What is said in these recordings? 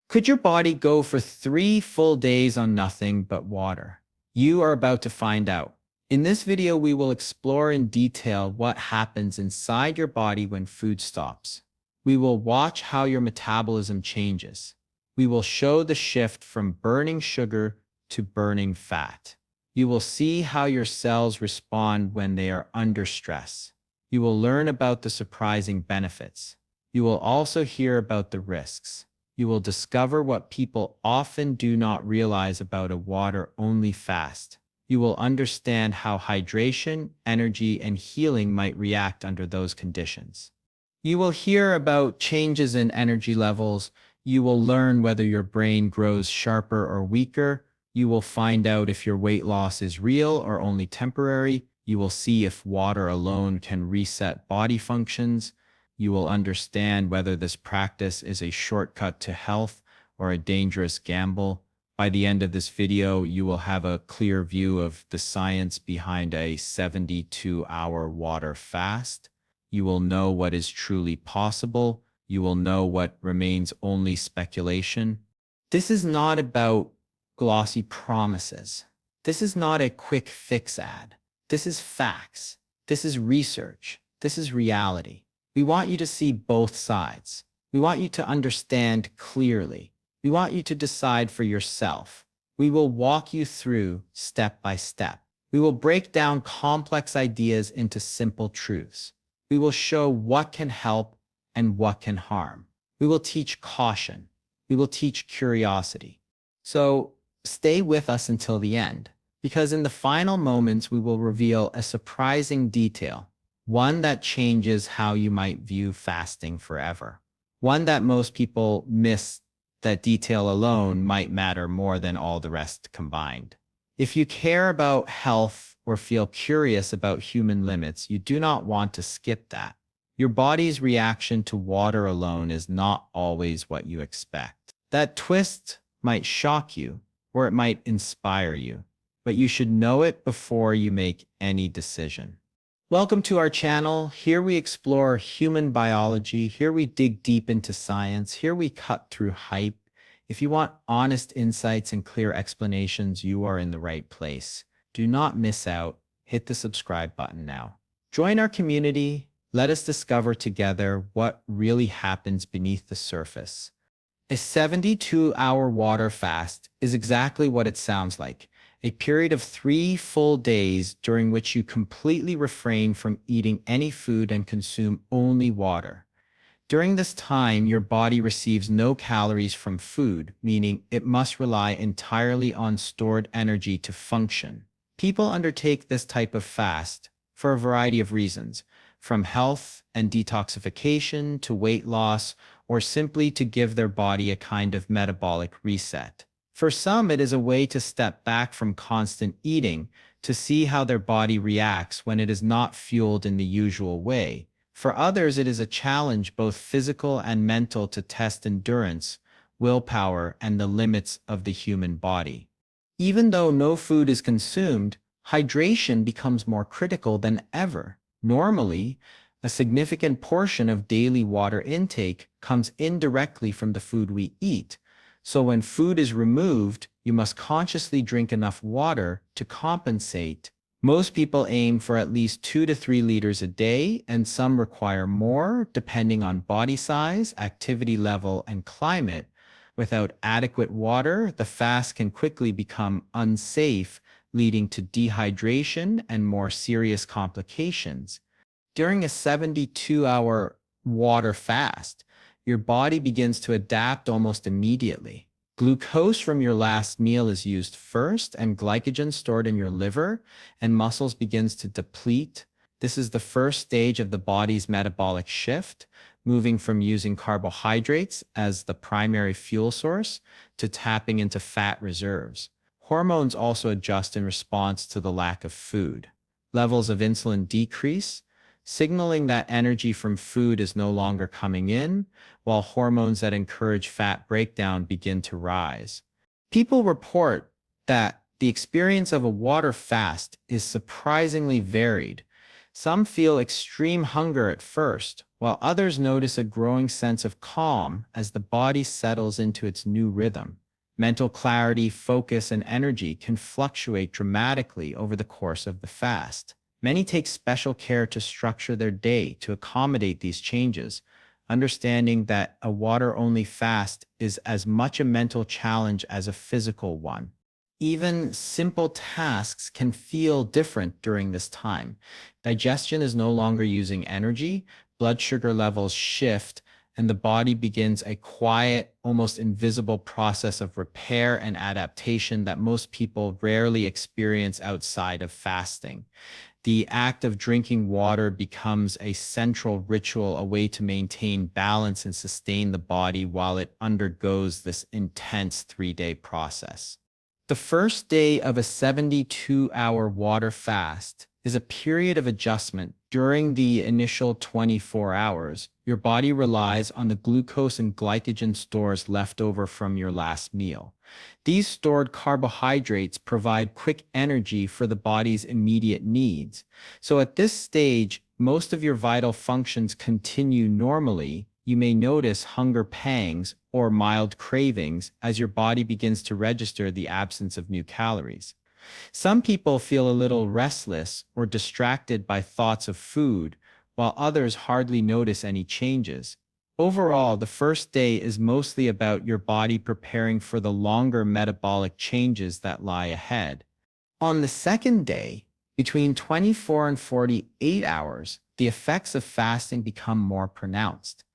Could your body go for 3 full days on nothing but water? You are about to find out. In this video, we will explore in detail what happens inside your body when food stops. We will watch how your metabolism changes. We will show the shift from burning sugar to burning fat. You will see how your cells respond when they are under stress. You will learn about the surprising benefits. You will also hear about the risks. You will discover what people often do not realize about a water-only fast. You will understand how hydration, energy, and healing might react under those conditions. You will hear about changes in energy levels. You will learn whether your brain grows sharper or weaker. You will find out if your weight loss is real or only temporary. You will see if water alone can reset body functions. You will understand whether this practice is a shortcut to health or a dangerous gamble. By the end of this video, you will have a clear view of the science behind a 72-hour water fast. You will know what is truly possible. You will know what remains only speculation. This is not about glossy promises. This is not a quick fix ad. This is facts. This is research. This is reality. We want you to see both sides. We want you to understand clearly. We want you to decide for yourself. We will walk you through step by step. We will break down complex ideas into simple truths. We will show what can help and what can harm. We will teach caution. We will teach curiosity. So stay with us until the end, because in the final moments, we will reveal a surprising detail. One that changes how you might view fasting forever. One that most people miss. That detail alone might matter more than all the rest combined. If you care about health or feel curious about human limits, you do not want to skip that. Your body's reaction to water alone is not always what you expect. That twist might shock you, or it might inspire you, but you should know it before you make any decision. Welcome to our channel. Here we explore human biology. Here we dig deep into science. Here we cut through hype. If you want honest insights and clear explanations, you are in the right place. Do not miss out. Hit the subscribe button now. Join our community. Let us discover together what really happens beneath the surface. A 72-hour water fast is exactly what it sounds like. A period of 3 full days during which you completely refrain from eating any food and consume only water. During this time, your body receives no calories from food, meaning it must rely entirely on stored energy to function. People undertake this type of fast for a variety of reasons, from health and detoxification to weight loss, or simply to give their body a kind of metabolic reset. For some, it is a way to step back from constant eating, to see how their body reacts when it is not fueled in the usual way. For others, it is a challenge, both physical and mental, to test endurance, willpower, and the limits of the human body. Even though no food is consumed, hydration becomes more critical than ever. Normally, a significant portion of daily water intake comes indirectly from the food we eat. So when food is removed, you must consciously drink enough water to compensate. Most people aim for at least 2 to 3 liters a day, and some require more, depending on body size, activity level, and climate. Without adequate water, the fast can quickly become unsafe, leading to dehydration and more serious complications. During a 72-hour water fast, your body begins to adapt almost immediately. Glucose from your last meal is used first, and glycogen stored in your liver and muscles begins to deplete. This is the first stage of the body's metabolic shift, moving from using carbohydrates as the primary fuel source to tapping into fat reserves. Hormones also adjust in response to the lack of food. Levels of insulin decrease, signaling that energy from food is no longer coming in, while hormones that encourage fat breakdown begin to rise. People report that the experience of a water fast is surprisingly varied. Some feel extreme hunger at first, while others notice a growing sense of calm as the body settles into its new rhythm. Mental clarity, focus, and energy can fluctuate dramatically over the course of the fast. Many take special care to structure their day to accommodate these changes, understanding that a water-only fast is as much a mental challenge as a physical one. Even simple tasks can feel different during this time. Digestion is no longer using energy, blood sugar levels shift, and the body begins a quiet, almost invisible process of repair and adaptation that most people rarely experience outside of fasting. The act of drinking water becomes a central ritual, a way to maintain balance and sustain the body while it undergoes this intense 3-day process. The first day of a 72-hour water fast is a period of adjustment. During the initial 24 hours, your body relies on the glucose and glycogen stores left over from your last meal. These stored carbohydrates provide quick energy for the body's immediate needs. So at this stage, most of your vital functions continue normally. You may notice hunger pangs or mild cravings as your body begins to register the absence of new calories. Some people feel a little restless or distracted by thoughts of food, while others hardly notice any changes. Overall, the first day is mostly about your body preparing for the longer metabolic changes that lie ahead. On the second day, between 24 and 48 hours, the effects of fasting become more pronounced.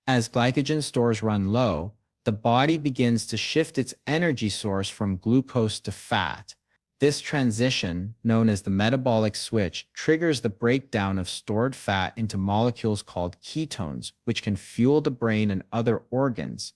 As glycogen stores run low, the body begins to shift its energy source from glucose to fat. This transition, known as the metabolic switch, triggers the breakdown of stored fat into molecules called ketones, which can fuel the brain and other organs.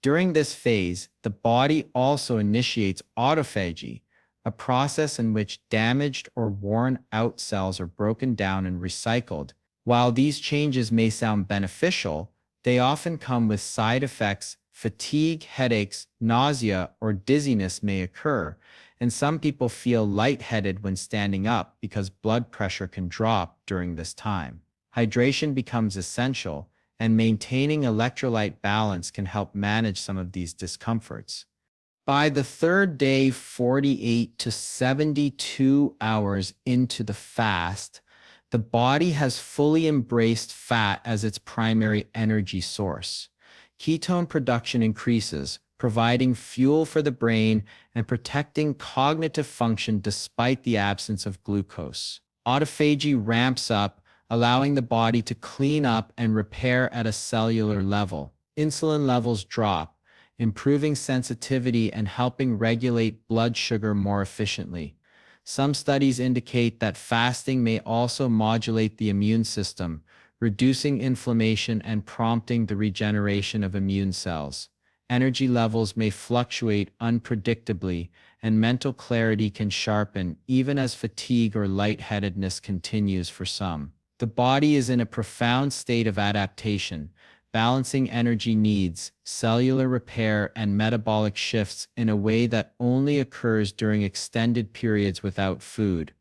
During this phase, the body also initiates autophagy, a process in which damaged or worn out cells are broken down and recycled. While these changes may sound beneficial, they often come with side effects. Fatigue, headaches, nausea, or dizziness may occur, and some people feel lightheaded when standing up because blood pressure can drop during this time. Hydration becomes essential, and maintaining electrolyte balance can help manage some of these discomforts. By the third day, 48 to 72 hours into the fast, the body has fully embraced fat as its primary energy source. Ketone production increases, providing fuel for the brain and protecting cognitive function despite the absence of glucose. Autophagy ramps up, allowing the body to clean up and repair at a cellular level. Insulin levels drop, improving sensitivity and helping regulate blood sugar more efficiently. Some studies indicate that fasting may also modulate the immune system, reducing inflammation and prompting the regeneration of immune cells. Energy levels may fluctuate unpredictably, and mental clarity can sharpen even as fatigue or lightheadedness continues for some. The body is in a profound state of adaptation, balancing energy needs, cellular repair, and metabolic shifts in a way that only occurs during extended periods without food.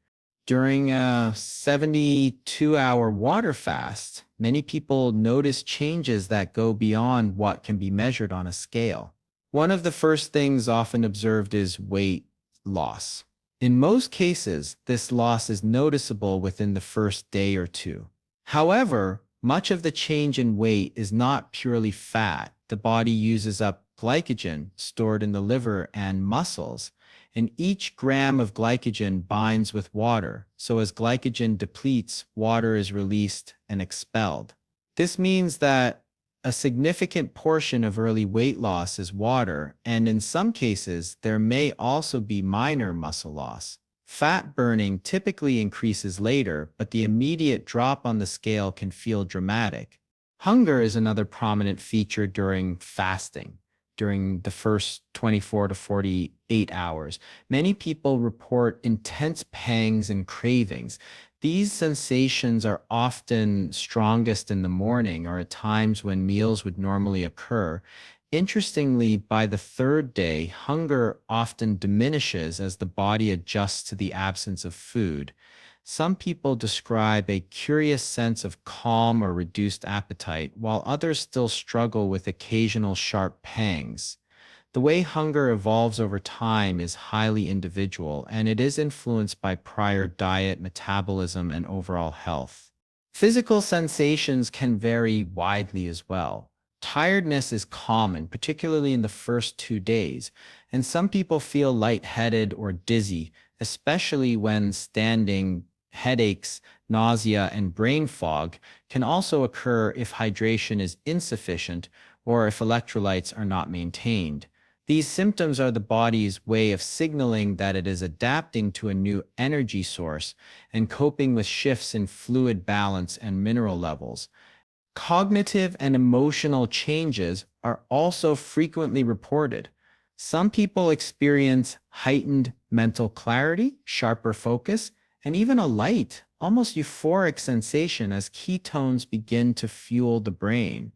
During a 72-hour water fast, many people notice changes that go beyond what can be measured on a scale. One of the first things often observed is weight loss. In most cases, this loss is noticeable within the first day or two. However, much of the change in weight is not purely fat. The body uses up glycogen stored in the liver and muscles, and each gram of glycogen binds with water. So as glycogen depletes, water is released and expelled. This means that a significant portion of early weight loss is water, and in some cases, there may also be minor muscle loss. Fat burning typically increases later, but the immediate drop on the scale can feel dramatic. Hunger is another prominent feature during fasting. During the first 24 to 48 hours, many people report intense pangs and cravings. These sensations are often strongest in the morning or at times when meals would normally occur. Interestingly, by the third day, hunger often diminishes as the body adjusts to the absence of food. Some people describe a curious sense of calm or reduced appetite, while others still struggle with occasional sharp pangs. The way hunger evolves over time is highly individual, and it is influenced by prior diet, metabolism, and overall health. Physical sensations can vary widely as well. Tiredness is common, particularly in the first 2 days, and some people feel lightheaded or dizzy, especially when standing. Headaches, nausea, and brain fog can also occur if hydration is insufficient or if electrolytes are not maintained. These symptoms are the body's way of signaling that it is adapting to a new energy source and coping with shifts in fluid balance and mineral levels. Cognitive and emotional changes are also frequently reported. Some people experience heightened mental clarity, sharper focus, and even a light, almost euphoric sensation as ketones begin to fuel the brain.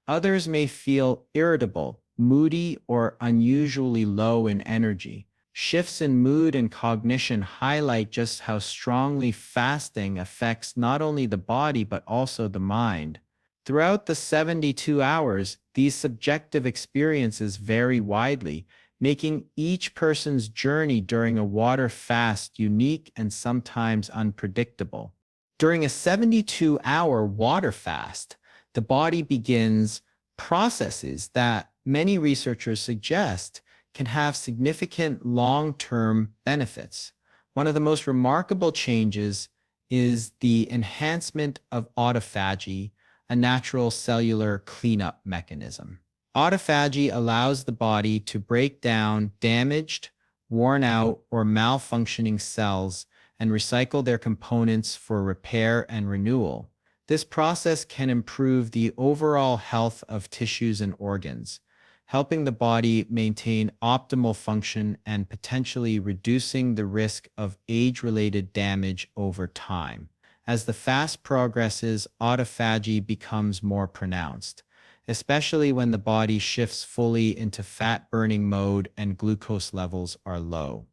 Others may feel irritable, moody, or unusually low in energy. Shifts in mood and cognition highlight just how strongly fasting affects not only the body but also the mind. Throughout the 72 hours, these subjective experiences vary widely, making each person's journey during a water fast unique and sometimes unpredictable. During a 72-hour water fast, the body begins processes that many researchers suggest can have significant long-term benefits. One of the most remarkable changes is the enhancement of autophagy, a natural cellular cleanup mechanism. Autophagy allows the body to break down damaged, worn out, or malfunctioning cells and recycle their components for repair and renewal. This process can improve the overall health of tissues and organs, helping the body maintain optimal function and potentially reducing the risk of age-related damage over time. As the fast progresses, autophagy becomes more pronounced, especially when the body shifts fully into fat-burning mode and glucose levels are low.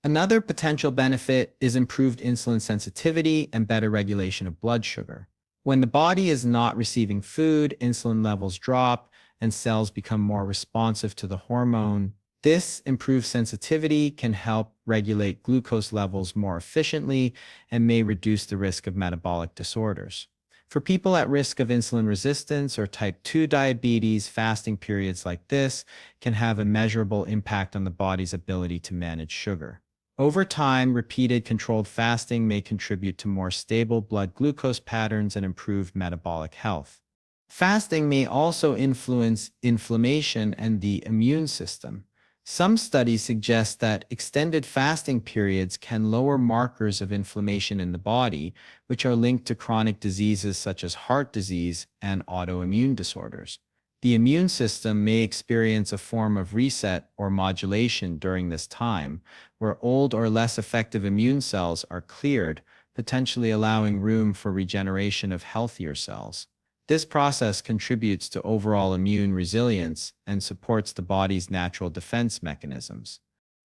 Another potential benefit is improved insulin sensitivity and better regulation of blood sugar. When the body is not receiving food, insulin levels drop, and cells become more responsive to the hormone. This improved sensitivity can help regulate glucose levels more efficiently and may reduce the risk of metabolic disorders. For people at risk of insulin resistance or type 2 diabetes, fasting periods like this can have a measurable impact on the body's ability to manage sugar. Over time, repeated controlled fasting may contribute to more stable blood glucose patterns and improved metabolic health. Fasting may also influence inflammation and the immune system. Some studies suggest that extended fasting periods can lower markers of inflammation in the body, which are linked to chronic diseases such as heart disease and autoimmune disorders. The immune system may experience a form of reset or modulation during this time, where old or less effective immune cells are cleared, potentially allowing room for regeneration of healthier cells. This process contributes to overall immune resilience and supports the body's natural defense mechanisms.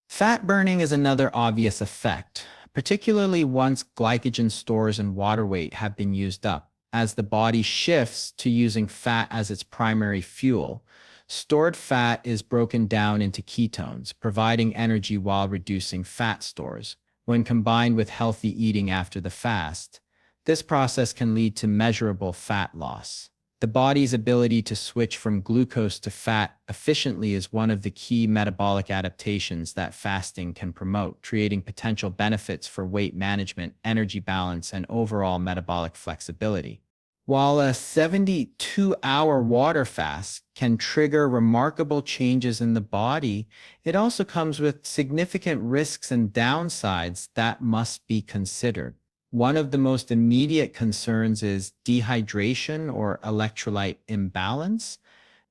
Fat burning is another obvious effect, particularly once glycogen stores and water weight have been used up. As the body shifts to using fat as its primary fuel, stored fat is broken down into ketones, providing energy while reducing fat stores. When combined with healthy eating after the fast, this process can lead to measurable fat loss. The body's ability to switch from glucose to fat efficiently is one of the key metabolic adaptations that fasting can promote, creating potential benefits for weight management, energy balance, and overall metabolic flexibility. While a 72-hour water fast can trigger remarkable changes in the body, it also comes with significant risks and downsides that must be considered. One of the most immediate concerns is dehydration or electrolyte imbalance.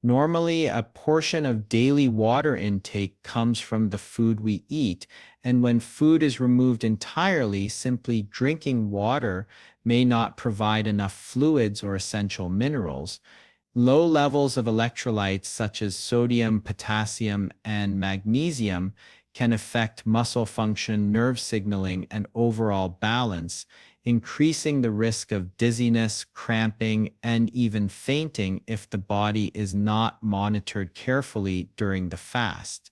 Normally, a portion of daily water intake comes from the food we eat, and when food is removed entirely, simply drinking water may not provide enough fluids or essential minerals. Low levels of electrolytes such as sodium, potassium, and magnesium can affect muscle function, nerve signaling, and overall balance, increasing the risk of dizziness, cramping, and even fainting if the body is not monitored carefully during the fast.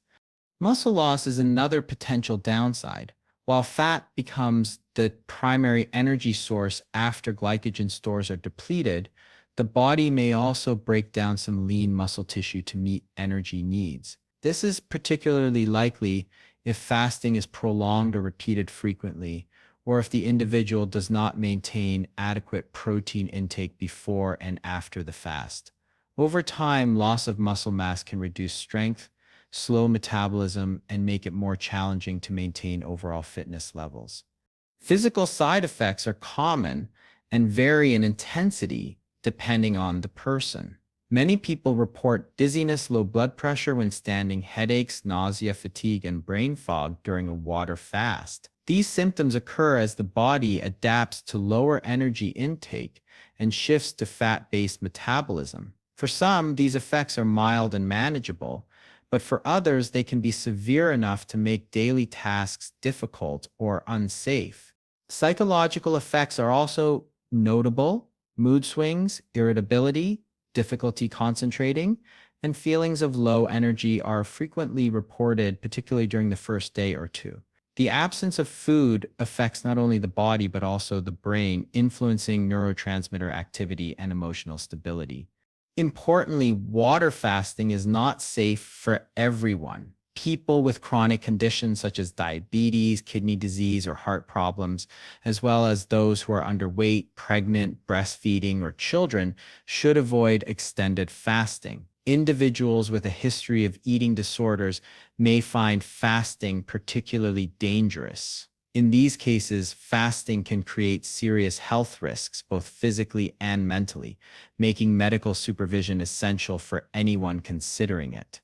Muscle loss is another potential downside. While fat becomes the primary energy source after glycogen stores are depleted, the body may also break down some lean muscle tissue to meet energy needs. This is particularly likely if fasting is prolonged or repeated frequently, or if the individual does not maintain adequate protein intake before and after the fast. Over time, loss of muscle mass can reduce strength, slow metabolism, and make it more challenging to maintain overall fitness levels. Physical side effects are common and vary in intensity depending on the person. Many people report dizziness, low blood pressure when standing, headaches, nausea, fatigue, and brain fog during a water fast. These symptoms occur as the body adapts to lower energy intake and shifts to fat-based metabolism. For some, these effects are mild and manageable, but for others, they can be severe enough to make daily tasks difficult or unsafe. Psychological effects are also notable. Mood swings, irritability, difficulty concentrating, and feelings of low energy are frequently reported, particularly during the first day or two. The absence of food affects not only the body but also the brain, influencing neurotransmitter activity and emotional stability. Importantly, water fasting is not safe for everyone. People with chronic conditions such as diabetes, kidney disease, or heart problems, as well as those who are underweight, pregnant, breastfeeding, or children, should avoid extended fasting. Individuals with a history of eating disorders may find fasting particularly dangerous. In these cases, fasting can create serious health risks, both physically and mentally, making medical supervision essential for anyone considering it.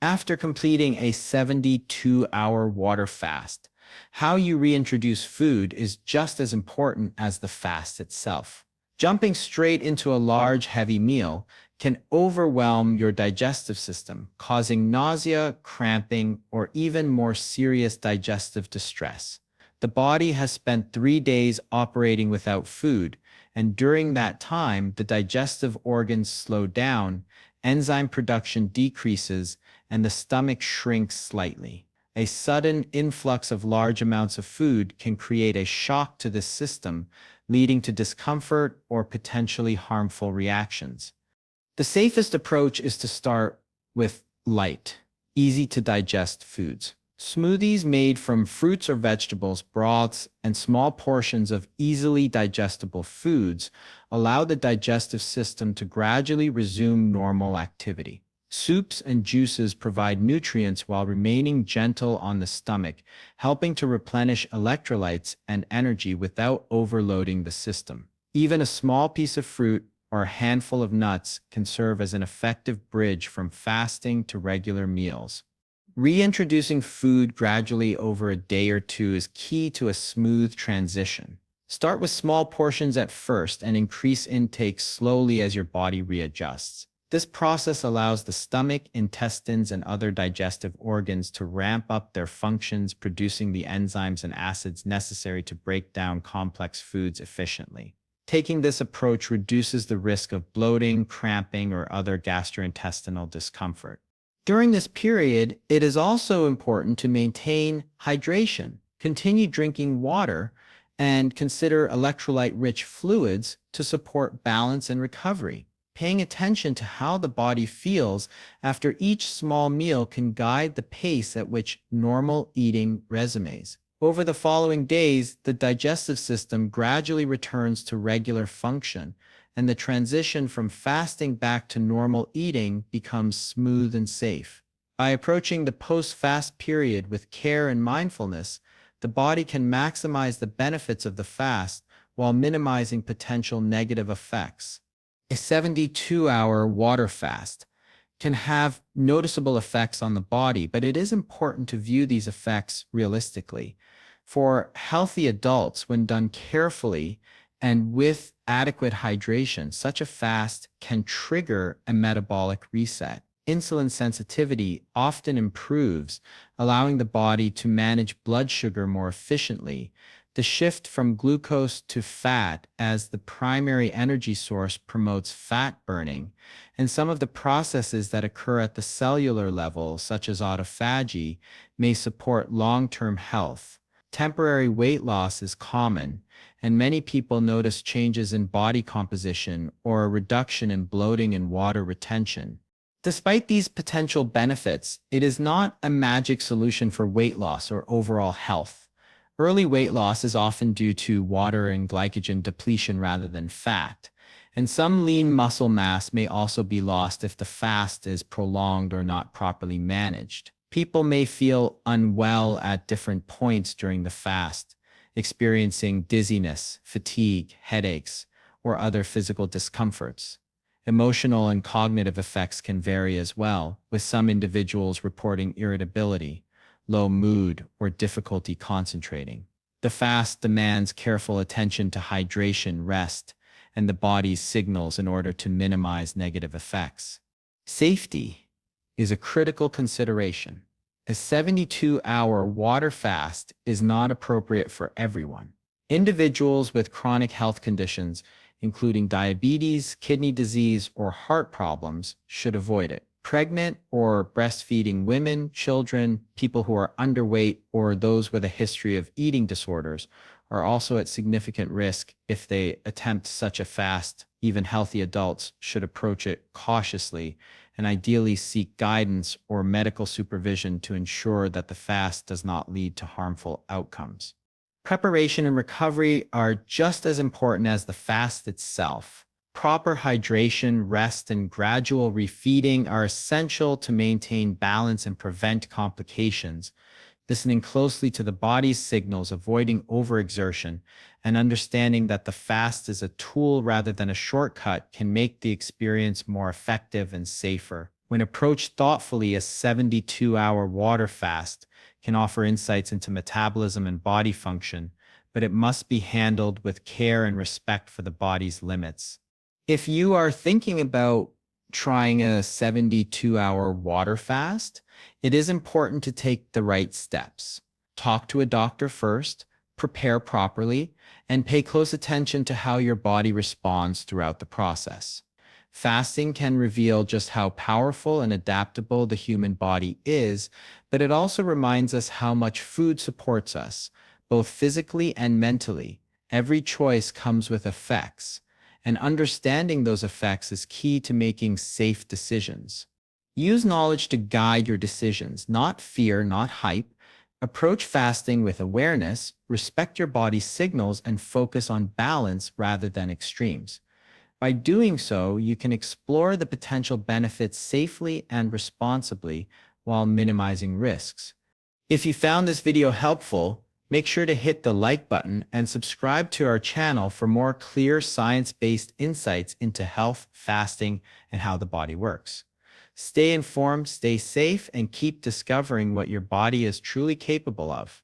After completing a 72-hour water fast, how you reintroduce food is just as important as the fast itself. Jumping straight into a large, heavy meal can overwhelm your digestive system, causing nausea, cramping, or even more serious digestive distress. The body has spent 3 days operating without food, and during that time, the digestive organs slow down, enzyme production decreases, and the stomach shrinks slightly. A sudden influx of large amounts of food can create a shock to the system, leading to discomfort or potentially harmful reactions. The safest approach is to start with light, easy to digest foods. Smoothies made from fruits or vegetables, broths, and small portions of easily digestible foods allow the digestive system to gradually resume normal activity. Soups and juices provide nutrients while remaining gentle on the stomach, helping to replenish electrolytes and energy without overloading the system. Even a small piece of fruit or a handful of nuts can serve as an effective bridge from fasting to regular meals. Reintroducing food gradually over a day or two is key to a smooth transition. Start with small portions at first and increase intake slowly as your body readjusts. This process allows the stomach, intestines, and other digestive organs to ramp up their functions, producing the enzymes and acids necessary to break down complex foods efficiently. Taking this approach reduces the risk of bloating, cramping, or other gastrointestinal discomfort. During this period, it is also important to maintain hydration, continue drinking water, and consider electrolyte-rich fluids to support balance and recovery. Paying attention to how the body feels after each small meal can guide the pace at which normal eating resumes. Over the following days, the digestive system gradually returns to regular function, and the transition from fasting back to normal eating becomes smooth and safe. By approaching the post-fast period with care and mindfulness, the body can maximize the benefits of the fast while minimizing potential negative effects. A 72-hour water fast can have noticeable effects on the body, but it is important to view these effects realistically. For healthy adults, when done carefully and with adequate hydration, such a fast can trigger a metabolic reset. insulin sensitivity often improves, allowing the body to manage blood sugar more efficiently. The shift from glucose to fat as the primary energy source promotes fat burning, and some of the processes that occur at the cellular level, such as autophagy, may support long-term health. Temporary weight loss is common, and many people notice changes in body composition or a reduction in bloating and water retention. Despite these potential benefits, it is not a magic solution for weight loss or overall health. Early weight loss is often due to water and glycogen depletion rather than fat, and some lean muscle mass may also be lost if the fast is prolonged or not properly managed. People may feel unwell at different points during the fast, experiencing dizziness, fatigue, headaches, or other physical discomforts. Emotional and cognitive effects can vary as well, with some individuals reporting irritability, low mood, or difficulty concentrating. The fast demands careful attention to hydration, rest, and the body's signals in order to minimize negative effects. Safety is a critical consideration. A 72-hour water fast is not appropriate for everyone. Individuals with chronic health conditions, including diabetes, kidney disease, or heart problems, should avoid it. Pregnant or breastfeeding women, children, people who are underweight, or those with a history of eating disorders are also at significant risk if they attempt such a fast. Even healthy adults should approach it cautiously and ideally seek guidance or medical supervision to ensure that the fast does not lead to harmful outcomes. Preparation and recovery are just as important as the fast itself. Proper hydration, rest, and gradual refeeding are essential to maintain balance and prevent complications. Listening closely to the body's signals, avoiding overexertion, and understanding that the fast is a tool rather than a shortcut can make the experience more effective and safer. When approached thoughtfully, a 72-hour water fast can offer insights into metabolism and body function, but it must be handled with care and respect for the body's limits. If you are thinking about trying a 72-hour water fast, it is important to take the right steps. Talk to a doctor first, prepare properly, and pay close attention to how your body responds throughout the process. Fasting can reveal just how powerful and adaptable the human body is, but it also reminds us how much food supports us, both physically and mentally. Every choice comes with effects, and understanding those effects is key to making safe decisions. Use knowledge to guide your decisions, not fear, not hype. Approach fasting with awareness, respect your body's signals, and focus on balance rather than extremes. By doing so, you can explore the potential benefits safely and responsibly while minimizing risks. If you found this video helpful, make sure to hit the like button and subscribe to our channel for more clear science-based insights into health, fasting, and how the body works. Stay informed, stay safe, and keep discovering what your body is truly capable of.